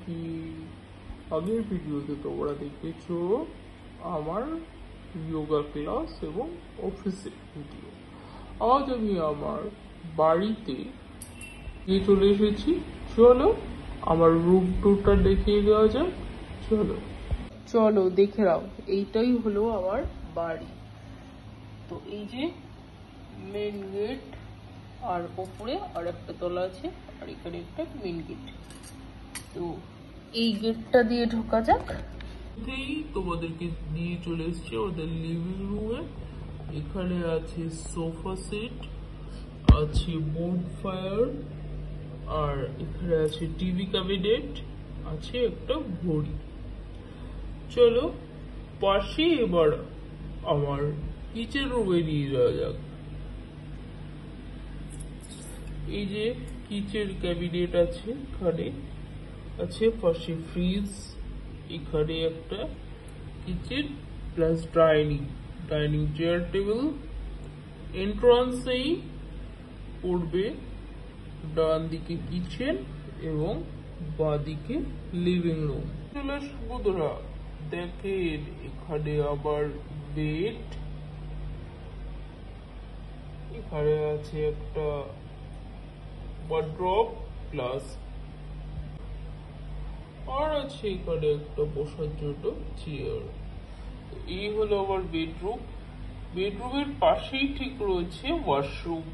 কি আগের ভিডিওতে তোমরা দেখেছো আমার যোগা ক্লাস এবং অফিসের ভিডিও। আজ আমি আমার বাড়িতে গিয়ে চলে এসেছি। চলো আমার রুম টুরটা দেখিয়ে দেওয়া যাক। চলো চলো দেখে নাও, এইটাই হলো আমার বাড়ি। তো এই যে মেন গেট, আর ওপরে আর একটা তলা আছে, আর এখানে একটা মেন গেট। তো এই গেটটা দিয়ে ঢোকা যাক। তোমাদেরকে নিয়ে চলে এসছে ওদের লিভিং রুমে। এখানে আছে সোফা সেট, আছে বোর্ড ফায়ার, আর এখানে আছে টিভি ক্যাবিনেট, আছে একটা ঘড়ি। চলো পাশে এবার আমার কিচেন রুমে নিয়ে যাওয়া যাক। এই যে কিচেন ক্যাবিনেট আছে, এখানে আছে পাশে ফ্রিজ, এখানে একটা kitchen plus dining chair table. এন্ট্রান্সেই পড়বে ডান দিকে কিচেন এবং বাঁ দিকে লিভিং রুম। চলে বন্ধুরা দেখেন, এখানে আবার বেড, এখানে আছে একটা ওয়ার্ড্রপ প্লাস, আর আছে এখানে একটা বসার জন্য চেয়ার। এই হলো আমার বেডরুম। বেডরুমের পাশেই ঠিক রয়েছে ওয়াশরুম।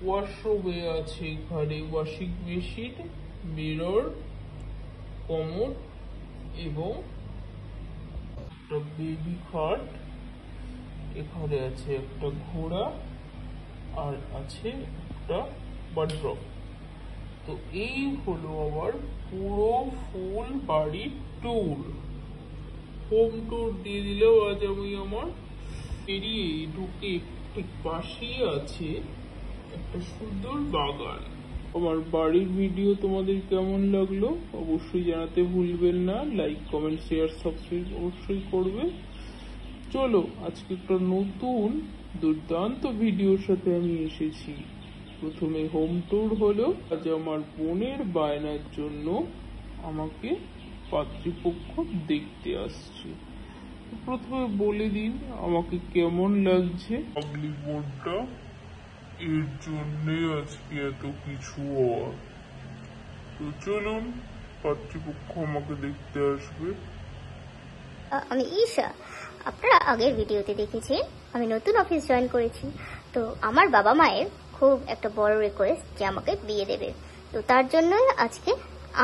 ওয়াশরুমে আছে এখানে ওয়াশিং মেশিন, মিরর, কমোড এবং একটা বেবি খাট। এখানে আছে একটা ঘোড়া, আর আছে একটা ওয়ার্ড্রপ। তো এই হলো আমার পুরো ফুল বাড়ির ট্যুর। হোম ট্যুর দিয়ে দিলেও আজ আমি আমার পেরিয়ে ঢুকে ঠিক পাশেই আছে একটা সুন্দর বাগান। আমার বাড়ির ভিডিও তোমাদের কেমন লাগলো অবশ্যই জানাতে ভুলবেন না। লাইক, কমেন্ট, শেয়ার, সাবস্ক্রাইব অবশ্যই করবে। চলো আজকে একটা নতুন দুর্দান্ত ভিডিওর সাথে আমি এসেছি। প্রথমে হোম ট্যুর হলো। আজ আমার বোনের বায়নার জন্য আমাকে পাত্রীপক্ষ দেখতে আসছে। প্রথমে বলে দিন আমাকে কেমন লাগছে। পাগলি বোনটা, এর জন্যে আজকে এত কিছু হওয়ার। তো চলুন, পাত্রীপক্ষ আমাকে দেখতে আসবে। আমি ঈশা। আপনারা আগের ভিডিওতে দেখেছেন আমি নতুন অফিস জয়েন করেছি। তো আমার বাবা মায়ের খুব একটা বড় রিকোয়েস্ট যে আমাকে বিয়ে দেবে। তো তার জন্যই আজকে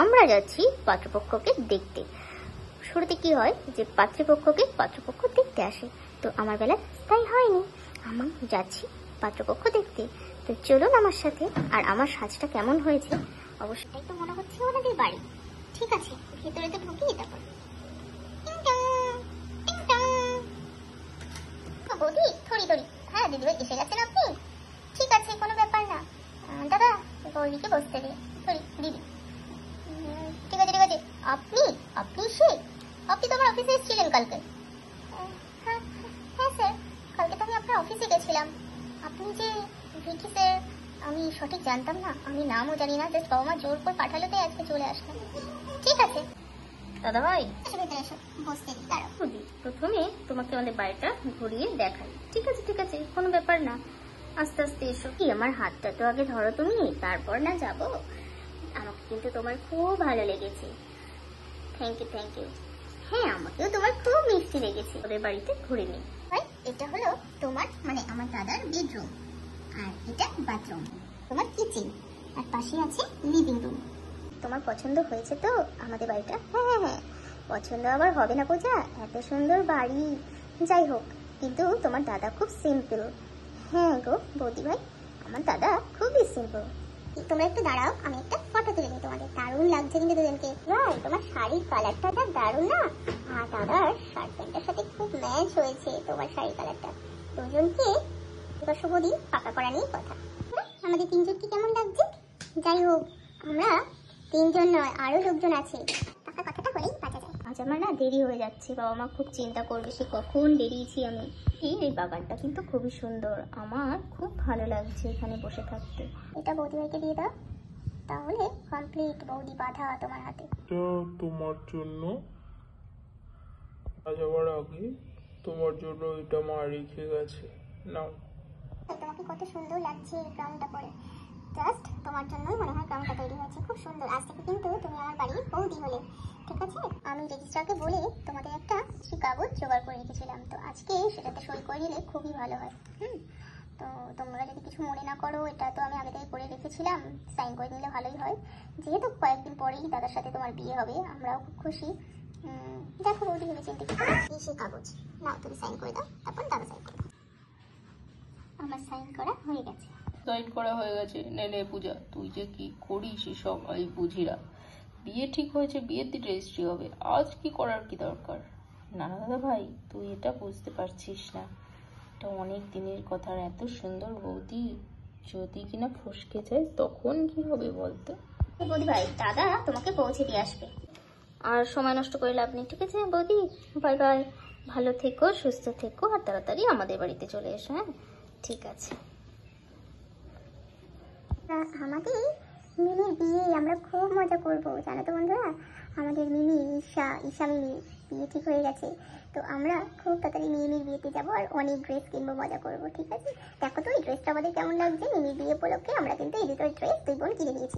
আমরা যাচ্ছি পাত্রপক্ষকে দেখতে। শুরুতে কি হয় যে পাত্রপক্ষ দেখতে আসে, তো আমার বেলা তাই হয়নি, আমি যাচ্ছি পাত্রপক্ষ দেখতে। তো চলুন আমার সাথে। আর আমার সাজটা কেমন হয়েছে অবশ্যই তো মনে হচ্ছে ওনাদের বাড়ি। ঠিক আছে, ভেতরে তো ঢুকি তারপর। বৌদি থরি হ্যাঁ দিদিভাই এসে গেছেন আপনি? ঠিক আছে, কোনো ব্যাপার না। দাদা বৌদিকে বসতে দে। থরি দিদি, ঠিক আছে আপনি তো আমার অফিসে এসেছিলেন কালকে। হ্যাঁ স্যার, কালকে তো আমি আপনার অফিসে গেছিলাম। আপনি যে ভিকি স্যার, আমি সঠিক জানতাম না, আমি নামও জানি না, জাস্ট বাবা মা জোর করে পাঠালো তাই আজকে চলে আসলাম। ঠিক আছে দাদা ভাই, প্রথমে তোমাকে আমাদের বাড়িটা ঘুরিয়ে দেখাই। ঠিক আছে, কোনো ব্যাপার না, আস্তে আস্তে এসো। কি আমার হাতটা তো আগে ধরো তুমি, তারপর না যাব। আমাকে কিন্তু তোমার খুব ভালো লেগেছে। Thank you. হ্যাঁ, আমাকেও তোমার খুব মিষ্টি লেগেছে। ওদের বাড়িতে ঘুরে নিই। এটা হলো তোমার মানে আমার দাদার বেডরুম, আর এটা বাথরুম, তোমার কিচেন, আর পাশে আছে লিভিং রুম। তোমার পছন্দ হয়েছে তো আমাদের বাড়িটা? হ্যাঁ, পছন্দ আবার হবে না পূজা? এত সুন্দর বাড়ি। যাই হোক, কিন্তু তোমার দাদা খুব সিম্পল। হ্যাঁ গো বৌদি ভাই, আমার দাদা খুবই সিম্পল। তোমরা একটু দাঁড়াও, আমি একটা ফটো তুলে নিই তোমাদের। দারুণ লাগছে কিন্তু দুজনকে। ভাই তোমার শাড়ির কালারটা যা দারুণ না, আর দাদার শার্ট প্যান্টের সাথে খুব ম্যাচ হয়েছে তোমার শাড়ির কালারটা। দুজনকে এবার শুভ দিন পাকা করা নিয়ে কথা। আমাদের তিনজনকে কেমন লাগছে? যাই হোক, আমরা তিনজন নয়, আরো লোকজন আছে। পাকা কথাটা হলেই বাঁচা যায়। আজ আমার না দেরি হয়ে যাচ্ছে, বাবা মা খুব চিন্তা করবে সে কখন বেরিয়েছি আমি। এই বাগানটা কিন্তু খুবই সুন্দর, আমার খুব ভালো লাগছে এখানে বসে থাকতে। এটা বৌদিভাইকে দিয়ে দাও। তাহলে কমপ্লিট বৌদি বাঁধা তোমার হাতে। এটা তোমার জন্য, যাওয়ার আগে তোমার জন্য এটা মা রেখে গেছে, নাও। তোমাকে কত সুন্দর লাগছে এই ক্রাউনটা পরে, জাস্ট তোমার জন্যই মনে হয় ক্রাউনটা তৈরি হয়েছে, খুব সুন্দর। আজ থেকে কিন্তু তুমি আমার বাড়ির বৌদি হলে, ঠিক আছে? আমি রেজিস্ট্রারকে বলে তোমাদের একটা কাগজ জোগাড় করে রেখেছিলাম, তো আজকে সেটাতে সই করে দিলে খুবই ভালো হয়। তো তোমরা যদি কিছু মনে না করো, এটা তো আমি আগে থেকে করে রেখেছিলাম, সাইন করে নিলে ভালোই হয়। যেহেতু কয়েকদিন পরেই দাদার সাথে তোমার বিয়ে হবে, আমরাও খুব খুশি। দেখো বৌদি ভেবে চিন্তে এই সেই কাগজ, নাও তুমি সাইন করে দাও, তারপর দাদা সাইন করে দাও। আমার সাইন করা হয়ে গেছে। সাইন করা হয়ে গেছে। নেলে পূজা, তুই যে কি করিস এসব আমি বুঝি না। বিয়ে ঠিক হয়েছে, বিয়ের দিন রেজিস্ট্রি হবে, আজ কি করার কি দরকার? না না দাদা ভাই, তুই এটা বুঝতে পারছিস না, এটা অনেক দিনের কথা। আর এত সুন্দর বৌদি যদি কিনা ফসকে যায় তখন কি হবে বলতো? বৌদি ভাই, দাদা তোমাকে পৌঁছে দিয়ে আসবে, আর সময় নষ্ট করে লাভ নেই, ঠিক আছে বৌদি? বাই বাই, ভালো থেকো, সুস্থ থেকো, আর তাড়াতাড়ি আমাদের বাড়িতে চলে এসো। হ্যাঁ, ঠিক আছে। আমাদের মিনির বিয়ে আমরা খুব মজা করবো, জানো তো বন্ধুরা? আমাদের মিনি ঈশা মিনি বিয়ে ঠিক হয়ে গেছে, তো আমরা খুব তাড়াতাড়ি মিনির বিয়েতে যাবো আর অনেক ড্রেস কিনবো, মজা করবো, ঠিক আছে? দেখো তো এই ড্রেসটা আমাদের কেমন লাগছে। মিনির বিয়ে উপলক্ষে আমরা কিন্তু এই দুটো ড্রেস দুই বোন কিনে নিয়েছি।